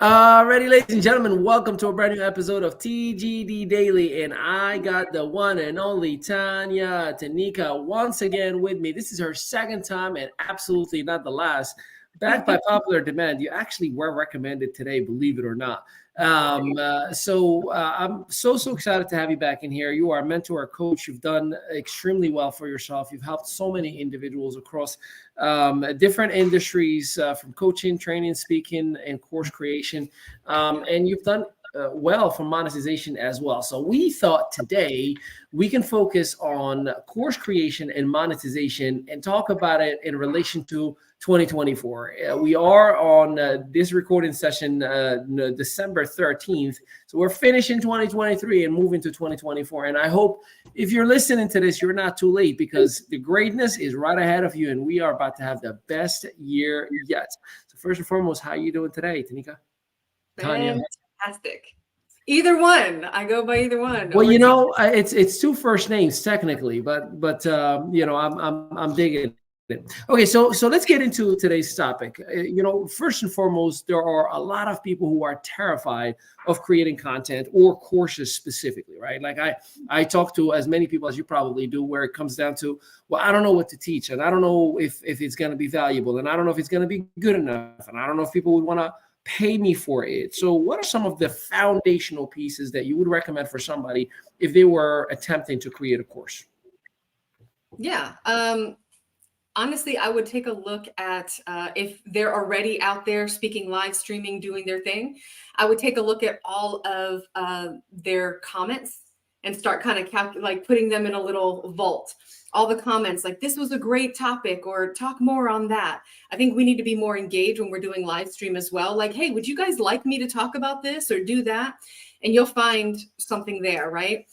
Alrighty, ladies and gentlemen, welcome to a brand new episode of TGD Daily, and I got the one and only Tanya Tenica once again with me. This is her second time, and absolutely not the last. Backed by popular demand, you actually were recommended today, believe it or not. I'm so excited to have you back in here. You are a mentor, a coach. You've done extremely well for yourself. You've helped so many individuals across different industries, from coaching, training, speaking, and course creation. And you've done well for monetization as well. So we thought today we can focus on course creation and monetization and talk about it in relation to 2024. We are on this recording session December 13th. So we're finishing 2023 and moving to 2024. And I hope if you're listening to this, you're not too late, because the greatness is right ahead of you and we are about to have the best year yet. So first and foremost, how are you doing today, Tanika? Tanya? Fantastic. Either one. I go by either one. Well, you know, it's two first names technically, but I'm digging it. Okay, so let's get into today's topic. First and foremost, there are a lot of people who are terrified of creating content or courses specifically, right? Like I talk to as many people as you probably do, where it comes down to, well, I don't know what to teach, and I don't know if it's going to be valuable, and I don't know if it's going to be good enough, and I don't know if people would want to pay me for it. So what are some of the foundational pieces that you would recommend for somebody if they were attempting to create a course? Yeah. Honestly, I would take a look at if they're already out there speaking, live streaming, doing their thing. I would take a look at all of their comments and start kind of like putting them in a little vault. All the comments like, this was a great topic, or talk more on that. I think we need to be more engaged when we're doing live stream as well. Like, hey, would you guys like me to talk about this or do that? And you'll find something there, right?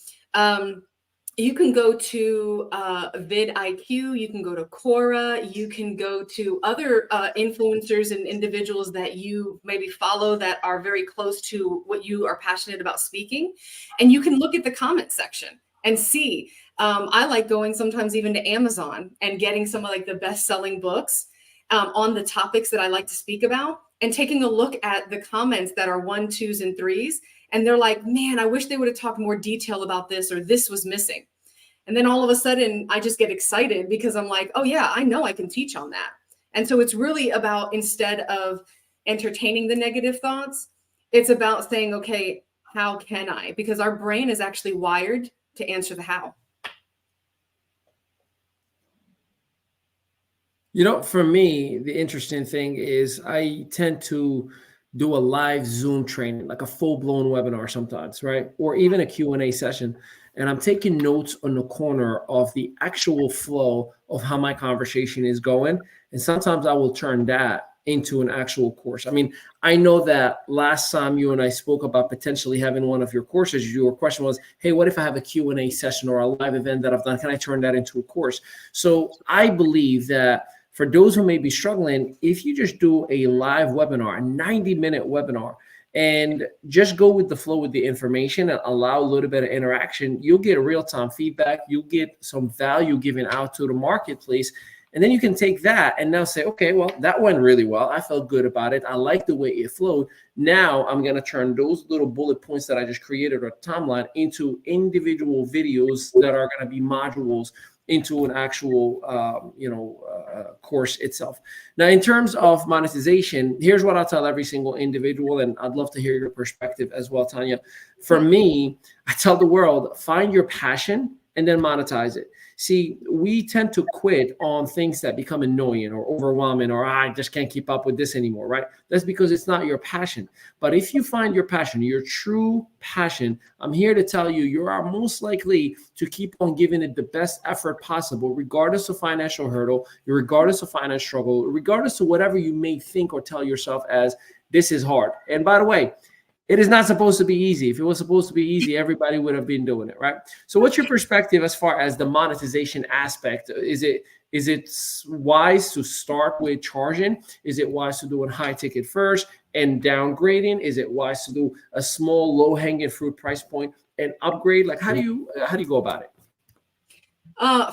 You can go to vidIQ, you can go to Quora, you can go to other influencers and individuals that you maybe follow that are very close to what you are passionate about speaking. And you can look at the comment section and see. I like going sometimes even to Amazon and getting some of like the best-selling books on the topics that I like to speak about, and taking a look at the comments that are 1, 2s, and 3s. And they're like, man, I wish they would have talked more detail about this, or this was missing. And then all of a sudden I just get excited because I'm like, oh yeah, I know I can teach on that. And so it's really about, instead of entertaining the negative thoughts, it's about saying, okay, how can I? Because our brain is actually wired to answer the how. For me, the interesting thing is I tend to do a live Zoom training, like a full-blown webinar sometimes, right? Or even a Q&A session. And I'm taking notes on the corner of the actual flow of how my conversation is going. And sometimes I will turn that into an actual course. I mean, I know that last time you and I spoke about potentially having one of your courses, your question was, hey, what if I have a Q&A session or a live event that I've done? Can I turn that into a course? So I believe that for those who may be struggling, if you just do a live webinar, a 90-minute webinar, and just go with the flow with the information and allow a little bit of interaction, you'll get real-time feedback. You'll get some value given out to the marketplace. And then you can take that and now say, okay, well, that went really well. I felt good about it. I like the way it flowed. Now I'm going to turn those little bullet points that I just created or timeline into individual videos that are going to be modules into an actual, course itself. Now, in terms of monetization, here's what I'll tell every single individual, and I'd love to hear your perspective as well, Tanya. For me, I tell the world, find your passion and then monetize it. See, we tend to quit on things that become annoying or overwhelming, or I just can't keep up with this anymore, right? That's because it's not your passion. But if you find your passion, your true passion, I'm here to tell you, you are most likely to keep on giving it the best effort possible, regardless of financial hurdle, regardless of financial struggle, regardless of whatever you may think or tell yourself as this is hard. And by the way, it is not supposed to be easy. If it was supposed to be easy, everybody would have been doing it, right? So what's your perspective as far as the monetization aspect? Is it wise to start with charging? Is it wise to do a high ticket first and downgrading? Is it wise to do a small low hanging fruit price point and upgrade? Like how do you go about it?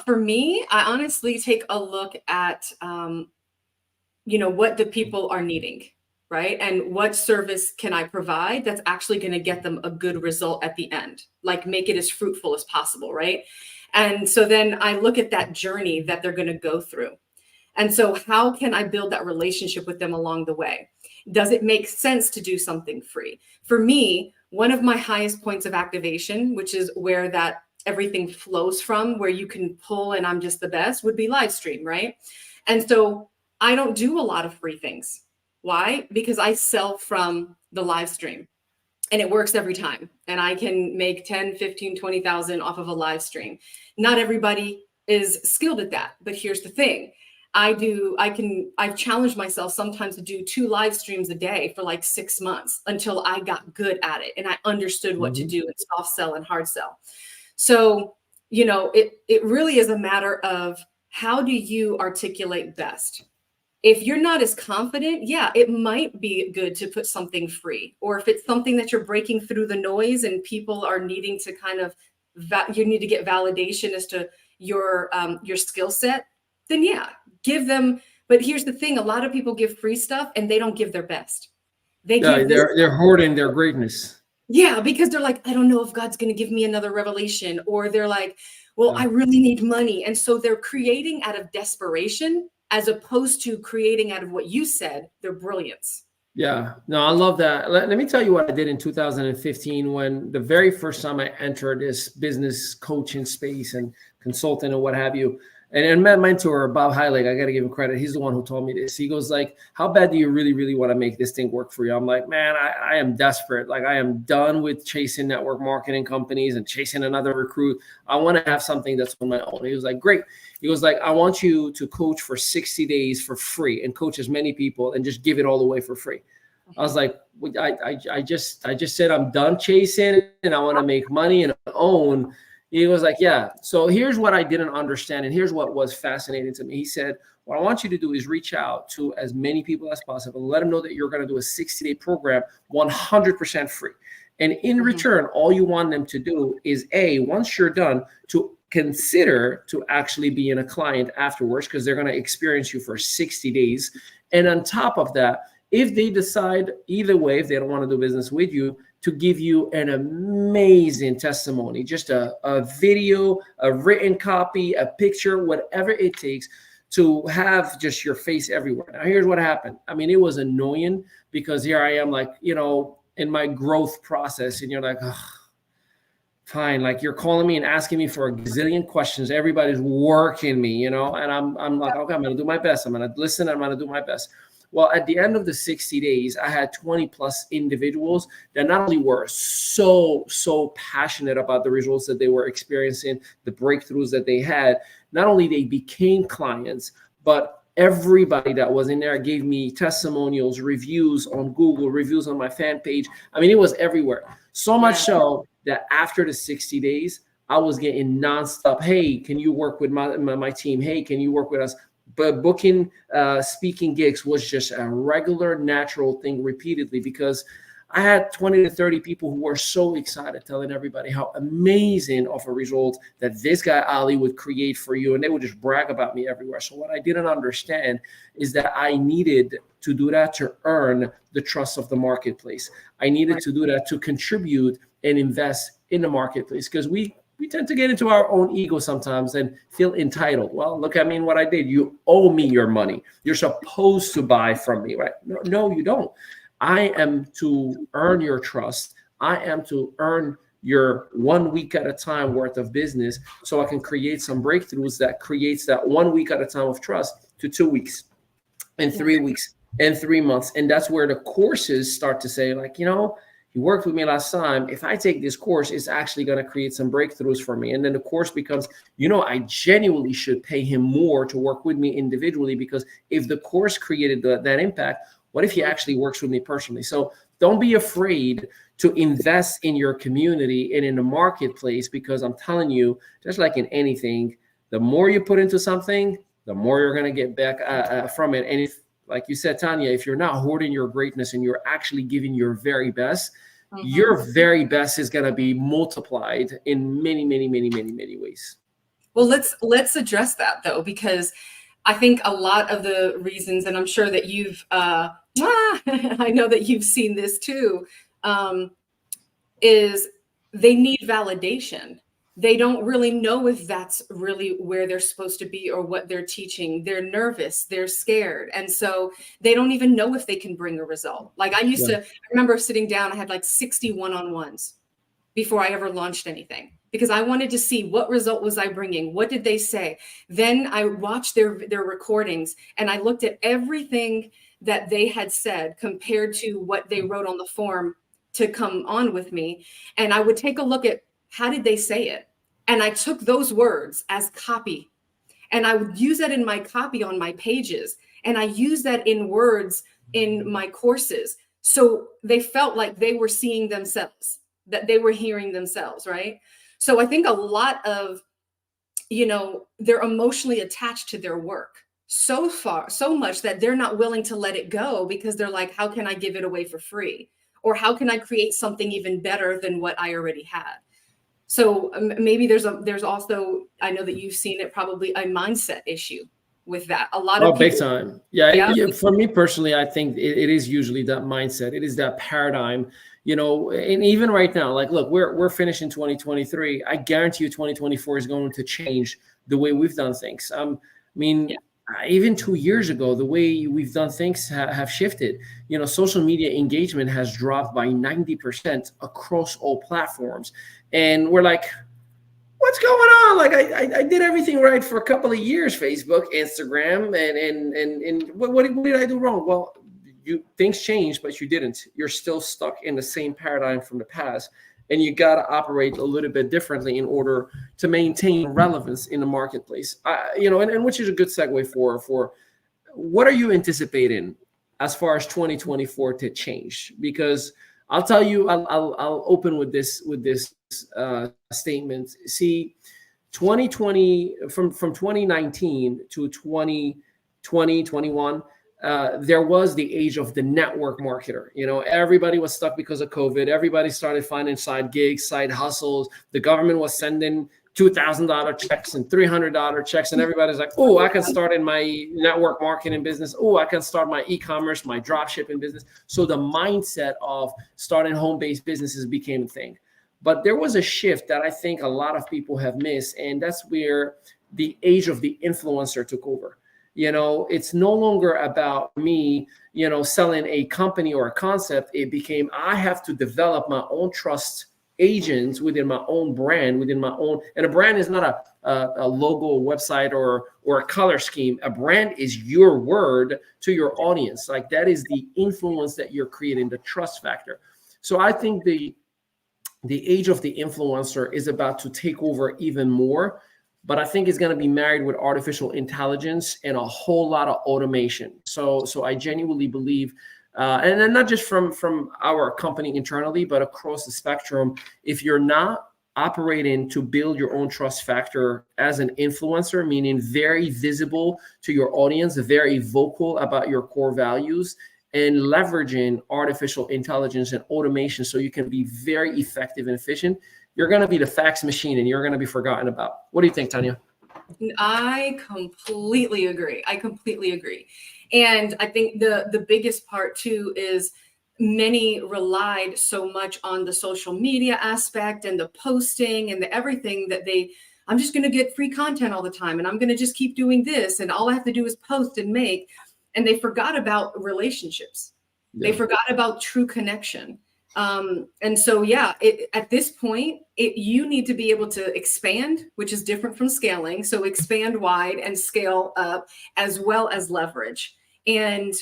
For me, I honestly take a look at, what the people are needing. right? And what service can I provide that's actually going to get them a good result at the end? Like make it as fruitful as possible, right? And so then I look at that journey that they're going to go through. And so how can I build that relationship with them along the way? Does it make sense to do something free? For me, one of my highest points of activation, which is where that everything flows from, where you can pull and I'm just the best, would be live stream, right? And so I don't do a lot of free things. Why? Because I sell from the live stream and it works every time. And I can make 10, 15, 20,000 off of a live stream. Not everybody is skilled at that, but here's the thing. I've challenged myself sometimes to do 2 live streams a day for like 6 months until I got good at it and I understood what to do in soft sell and hard sell. So, it really is a matter of how do you articulate best? If you're not as confident, yeah, it might be good to put something free. Or if it's something that you're breaking through the noise and people are needing to kind of, you need to get validation as to your skill set, then yeah, give them. But here's the thing: a lot of people give free stuff and they don't give their best. They Yeah, give this. they're hoarding their greatness. Yeah, because they're like, I don't know if God's going to give me another revelation, or they're like, well, Yeah. I really need money, and so they're creating out of desperation as opposed to creating out of what you said, their brilliance. Yeah, no, I love that. Let me tell you what I did in 2015 when the very first time I entered this business coaching space and consulting and what have you. And my mentor, Bob Heilig, I got to give him credit. He's the one who told me this. He goes like, how bad do you really, really want to make this thing work for you? I'm like, man, I am desperate. Like I am done with chasing network marketing companies and chasing another recruit. I want to have something that's on my own. He was like, great. He was like, I want you to coach for 60 days for free and coach as many people and just give it all away for free. I was like, I just said I'm done chasing and I want to make money and own. He was like, yeah. So here's what I didn't understand. And here's what was fascinating to me. He said, what I want you to do is reach out to as many people as possible and let them know that you're going to do a 60-day program 100% free. And in return, all you want them to do is once you're done, to consider to actually being a client afterwards, because they're going to experience you for 60 days. And on top of that, if they decide either way, if they don't want to do business with you, to give you an amazing testimony, just a video, a written copy, a picture, whatever it takes to have just your face everywhere. Now, here's what happened. I mean, it was annoying because here I am like, in my growth process and you're like, oh, fine. Like you're calling me and asking me for a gazillion questions. Everybody's working me, and I'm like, okay, I'm going to do my best. I'm going to listen. I'm going to do my best. Well, at the end of the 60 days, I had 20 plus individuals that not only were so passionate about the results that they were experiencing, the breakthroughs that they had, not only they became clients, but everybody that was in there gave me testimonials, reviews on Google, reviews on my fan page. I mean, it was everywhere. So much so that after the 60 days, I was getting nonstop, hey, can you work with my team? Hey, can you work with us? But booking speaking gigs was just a regular, natural thing repeatedly because I had 20 to 30 people who were so excited telling everybody how amazing of a result that this guy, Ali, would create for you. And they would just brag about me everywhere. So what I didn't understand is that I needed to do that to earn the trust of the marketplace. I needed to do that to contribute and invest in the marketplace because we tend to get into our own ego sometimes and feel entitled. Well, look, I mean, what I did, you owe me your money. You're supposed to buy from me, right? No, you don't. I am to earn your trust. I am to earn your 1 week at a time worth of business so I can create some breakthroughs that creates that 1 week at a time of trust to 2 weeks and 3 weeks and 3 months. And that's where the courses start to say like, he worked with me last time. If I take this course, it's actually going to create some breakthroughs for me. And then the course becomes, I genuinely should pay him more to work with me individually because if the course created that impact, what if he actually works with me personally? So don't be afraid to invest in your community and in the marketplace because I'm telling you, just like in anything, the more you put into something, the more you're going to get back from it. And if, like you said, Tanya, if you're not hoarding your greatness and you're actually giving your very best, your very best is going to be multiplied in many, many, many, many, many ways. Well, let's address that though, because I think a lot of the reasons, and I'm sure that you've I know that you've seen this too, is they need validation. They don't really know if that's really where they're supposed to be or what they're teaching. They're nervous, they're scared. And so they don't even know if they can bring a result. Like I remember sitting down, I had like 60 one-on-ones before I ever launched anything because I wanted to see what result was I bringing? What did they say? Then I watched their recordings and I looked at everything that they had said compared to what they wrote on the form to come on with me. And I would take a look at how did they say it? And I took those words as copy and I would use that in my copy on my pages. And I use that in words in my courses. So they felt like they were seeing themselves, that they were hearing themselves, right? So I think a lot of, they're emotionally attached to their work so much that they're not willing to let it go because they're like, how can I give it away for free? Or how can I create something even better than what I already had? So maybe there's also, I know that you've seen it, probably a mindset issue with that. A lot of people, big time. Yeah. For me personally, I think it is usually that mindset. It is that paradigm, and even right now, like, look, we're finishing 2023. I guarantee you 2024 is going to change the way we've done things. Even 2 years ago, the way we've done things have shifted. Social media engagement has dropped by 90% across all platforms. And we're like, what's going on? Like I did everything right for a couple of years, Facebook, Instagram, and what did I do wrong? Well, things changed, but you didn't. You're still stuck in the same paradigm from the past. And you got to operate a little bit differently in order to maintain relevance in the marketplace. And which is a good segue for what are you anticipating as far as 2024 to change? Because I'll tell you, I'll open with this statement. See, 2020 from 2019 to 2021. There was the age of the network marketer. Everybody was stuck because of COVID. Everybody started finding side gigs, side hustles. The government was sending $2,000 checks and $300 checks. And everybody's like, oh, I can start in my network marketing business. Oh, I can start my e-commerce, my drop shipping business. So the mindset of starting home-based businesses became a thing. But there was a shift that I think a lot of people have missed. And that's where the age of the influencer took over. It's no longer about me, selling a company or a concept. It became, I have to develop my own trust agents within my own brand, and a brand is not a logo, website, or a color scheme. A brand is your word to your audience. Like that is the influence that you're creating, the trust factor. So I think the age of the influencer is about to take over even more. But I think it's going to be married with artificial intelligence and a whole lot of automation. So I genuinely believe, and then not just from our company internally, but across the spectrum, if you're not operating to build your own trust factor as an influencer, meaning very visible to your audience, very vocal about your core values, and leveraging artificial intelligence and automation so you can be very effective and efficient, you're going to be the fax machine and you're going to be forgotten about. What do you think, Tanya? I completely agree. And I think the biggest part too is many relied so much on the social media aspect and the posting and the everything that I'm just going to get free content all the time. And I'm going to just keep doing this. And all I have to do is post and make. And they forgot about relationships. Yeah. They forgot about true connection. And so, at this point, you need to be able to expand, which is different from scaling. So expand wide and scale up, as well as leverage. And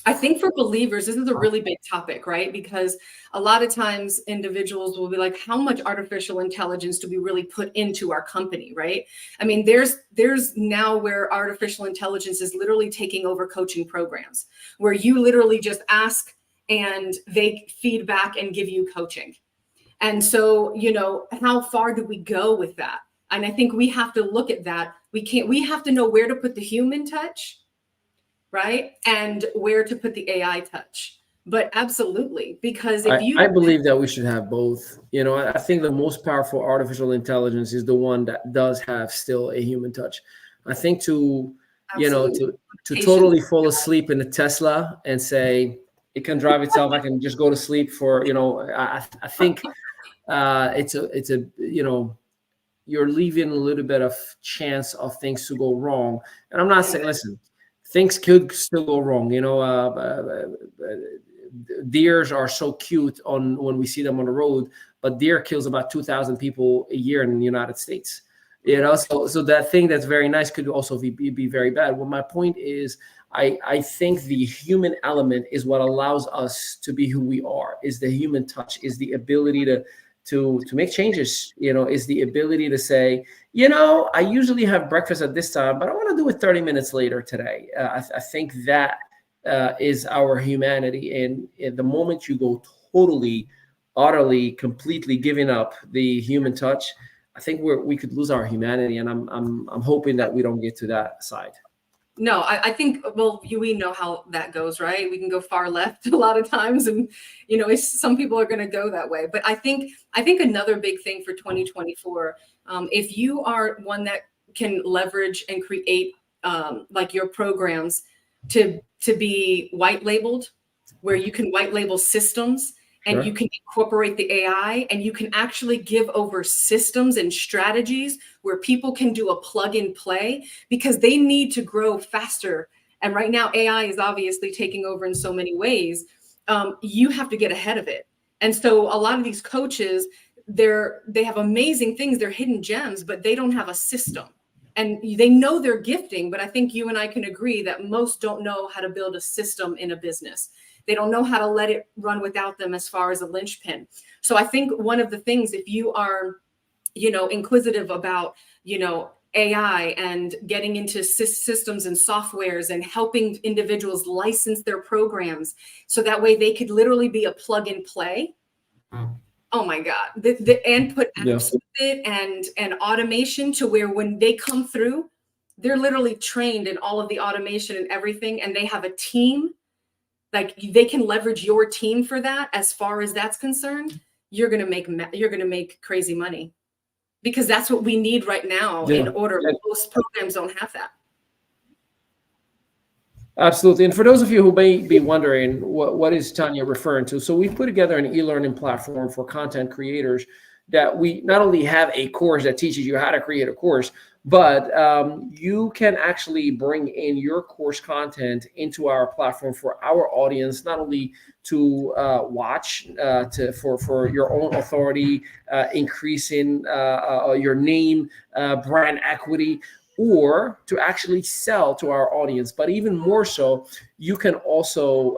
I think for believers, this is a really big topic, right? Because a lot of times individuals will be like, how much artificial intelligence do we really put into our company, right? I mean, there's now where artificial intelligence is literally taking over coaching programs, where you literally just ask and they feed back and give you coaching. And so, how far do we go with that? And I think we have to look at that. We have to know where to put the human touch, right? And where to put the AI touch. But absolutely, because I believe that we should have both. I think the most powerful artificial intelligence is the one that does have still a human touch. I think to you know, Absolutely. to Patience. totally fall asleep in a Tesla and say it can drive itself. I can just go to sleep for, you know, I think it's a, you know, you're leaving a little bit of chance of things to go wrong. And I'm not saying, listen, things could still go wrong. You know, deers are so cute on when we see them on the road, but deer kills about 2,000 people a year in the United States. You know, so that thing that's very nice could also be very bad. Well, my point is, I think the human element is what allows us to be who we are. Is the human touch, is the ability to make changes. You know, is the ability to say, you know, I usually have breakfast at this time, but I want to do it 30 minutes later today. I think that is our humanity. And the moment you go totally, utterly, completely giving up the human touch, I think we could lose our humanity. And I'm hoping that we don't get to that side. No, I think, well, we know how that goes, right? We can go far left a lot of times, and you know, some people are going to go that way. But I think another big thing for 2024, if you are one that can leverage and create like your programs to be white labeled, where you can white label systems and you Sure. can incorporate the AI, and you can actually give over systems and strategies where people can do a plug and play because they need to grow faster. And right now, AI is obviously taking over in so many ways. You have to get ahead of it. And so a lot of these coaches, they have amazing things, they're hidden gems, but they don't have a system. And they know they're gifting, but I think you and I can agree that most don't know how to build a system in a business. They don't know how to let it run without them as far as a linchpin. So I think one of the things, if you are, you know, inquisitive about, you know, AI and getting into systems and softwares and helping individuals license their programs so that way they could literally be a plug and play. Oh my God. And put Yeah. apps with it and automation to where when they come through, they're literally trained in all of the automation and everything, and they have a team. Like they can leverage your team for that. As far as that's concerned, you're gonna make crazy money, because that's what we need right now. In Yeah. order, most programs don't have that. Absolutely. And for those of you who may be wondering, what is Tanya referring to? So we've put together an e-learning platform for content creators that we not only have a course that teaches you how to create a course, but you can actually bring in your course content into our platform for our audience, not only to watch, for your own authority, increasing your name, brand equity, or to actually sell to our audience. But even more so, you can also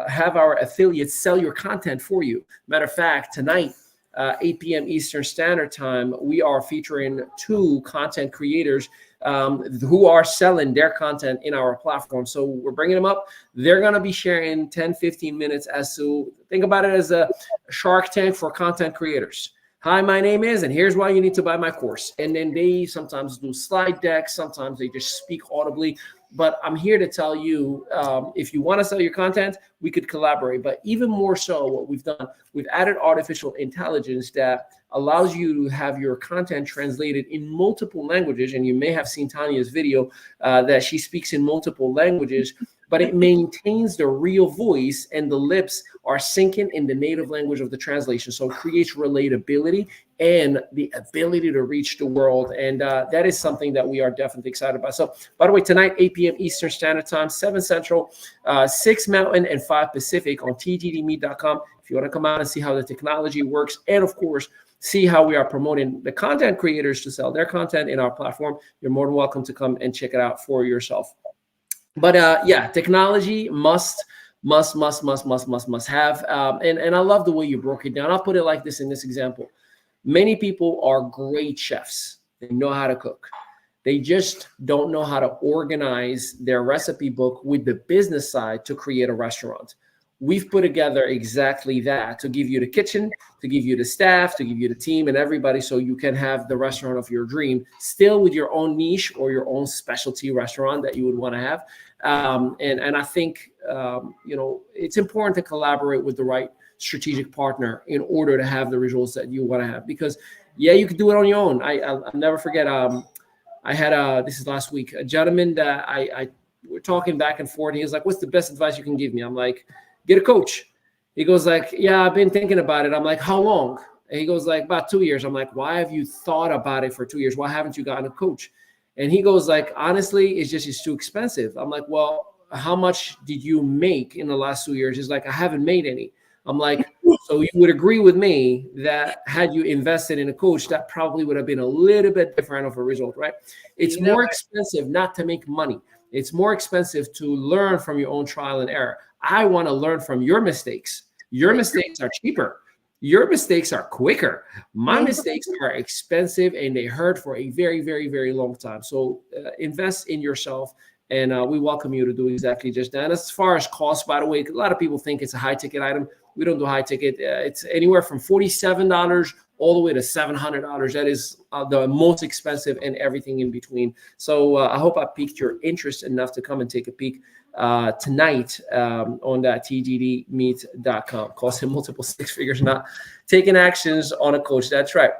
have our affiliates sell your content for you. Matter of fact, tonight, 8 p.m. Eastern Standard Time, we are featuring 2 content creators who are selling their content in our platform. So we're bringing them up. They're going to be sharing 10, 15 minutes as to, think about it as a Shark Tank for content creators. Hi, my name is, and here's why you need to buy my course. And then they sometimes do slide decks. Sometimes they just speak audibly. But I'm here to tell you, if you want to sell your content, we could collaborate. But even more so, what we've done, we've added artificial intelligence that allows you to have your content translated in multiple languages. And you may have seen Tanya's video that she speaks in multiple languages, but it maintains the real voice, and the lips are syncing in the native language of the translation. So it creates relatability and the ability to reach the world. And that is something that we are definitely excited about. So, by the way, tonight, 8 p.m. Eastern Standard Time, 7 Central, 6 Mountain, and 5 Pacific on tgdmeet.com. If you want to come out and see how the technology works, and of course, see how we are promoting the content creators to sell their content in our platform, you're more than welcome to come and check it out for yourself. But yeah, technology must have. And I love the way you broke it down. I'll put it like this in this example. Many people are great chefs. They know how to cook. They just don't know how to organize their recipe book with the business side to create a restaurant. We've put together exactly that to give you the kitchen, to give you the staff, to give you the team and everybody, so you can have the restaurant of your dream, still with your own niche or your own specialty restaurant that you would want to have. And I think, you know, it's important to collaborate with the right strategic partner in order to have the results that you want to have. Because, yeah, you could do it on your own. I'll never forget. I had this is last week, a gentleman that I we're talking back and forth. And he was like, "What's the best advice you can give me?" I'm like, "Get a coach." He goes like, "Yeah, I've been thinking about it." I'm like, "How long?" And he goes like, "About 2 years." I'm like, "Why have you thought about it for 2 years? Why haven't you gotten a coach?" And he goes like, "Honestly, it's too expensive." I'm like, "Well, how much did you make in the last 2 years?" He's like, "I haven't made any." I'm like, "So you would agree with me that had you invested in a coach, that probably would have been a little bit different of a result, right?" It's You know more what? expensive not to make money. It's more expensive to learn from your own trial and error. I want to learn from your mistakes. Your mistakes are cheaper. Your mistakes are quicker. My mistakes are expensive and they hurt for a very, very, very long time. So invest in yourself. And we welcome you to do exactly just that. And as far as cost, by the way, a lot of people think it's a high ticket item. We don't do high ticket. It's anywhere from $47 all the way to $700. That is the most expensive and everything in between. So I hope I piqued your interest enough to come and take a peek tonight on that tgdmeet.com. Cost him multiple six figures, not taking actions on a coach. That's right.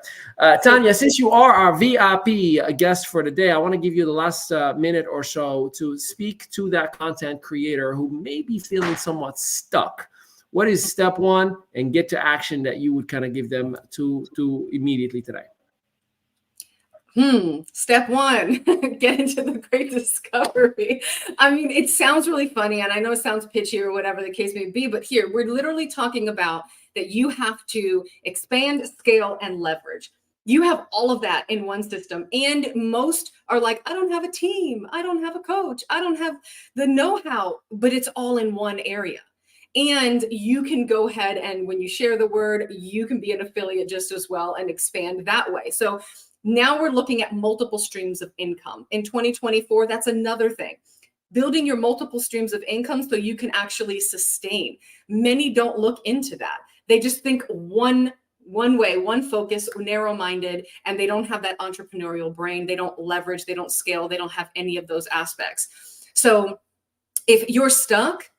Tanya, since you are our VIP guest for the day, I want to give you the last minute or so to speak to that content creator who may be feeling somewhat stuck. What is step one and get to action that you would kind of give them to immediately today? Step one, get into the great discovery. I mean, it sounds really funny, and I know it sounds pitchy or whatever the case may be, but here we're literally talking about that you have to expand, scale, and leverage. You have all of that in one system. And most are like, I don't have a team, I don't have a coach, I don't have the know-how, but it's all in one area. And you can go ahead and when you share the word, you can be an affiliate just as well and expand that way. So now we're looking at multiple streams of income. In 2024, that's another thing. Building your multiple streams of income so you can actually sustain. Many don't look into that. They just think one way, one focus, narrow-minded, and they don't have that entrepreneurial brain. They don't leverage, they don't scale, they don't have any of those aspects. So if you're stuck,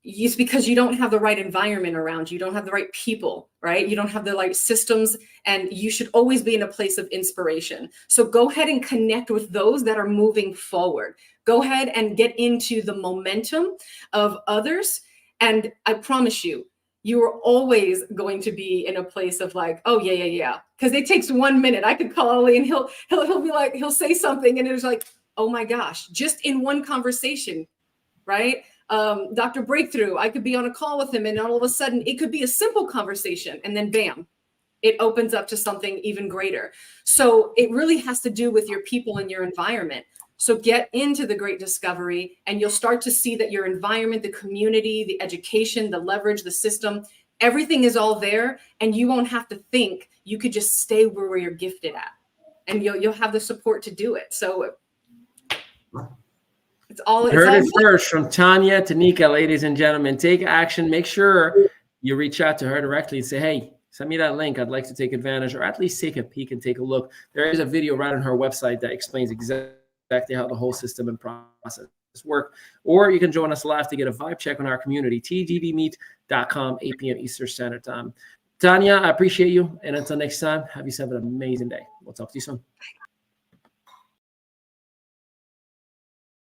it's because you don't have the right environment around you. You don't have the right people, right? You don't have the right systems, and you should always be in a place of inspiration. So go ahead and connect with those that are moving forward. Go ahead and get into the momentum of others. And I promise you, you are always going to be in a place of like, oh yeah. Because it takes 1 minute. I could call Ali and he'll be like, he'll say something and it's like, oh my gosh, just in one conversation, right? Dr. Breakthrough, I could be on a call with him and all of a sudden it could be a simple conversation and then bam, it opens up to something even greater. So it really has to do with your people and your environment. So get into the great discovery and you'll start to see that your environment, the community, the education, the leverage, the system, everything is all there and you won't have to think. You could just stay where you're gifted at and you'll have the support to do it. So it's all First from Tanya Tenica, ladies and gentlemen. Take action. Make sure you reach out to her directly and say, hey, send me that link. I'd like to take advantage or at least take a peek and take a look. There is a video right on her website that explains exactly how the whole system and process work. Or you can join us live to get a vibe check on our community, tgdmeet.com, 8 p.m. Eastern Standard Time. Tanya, I appreciate you. And until next time, have yourself an amazing day. We'll talk to you soon.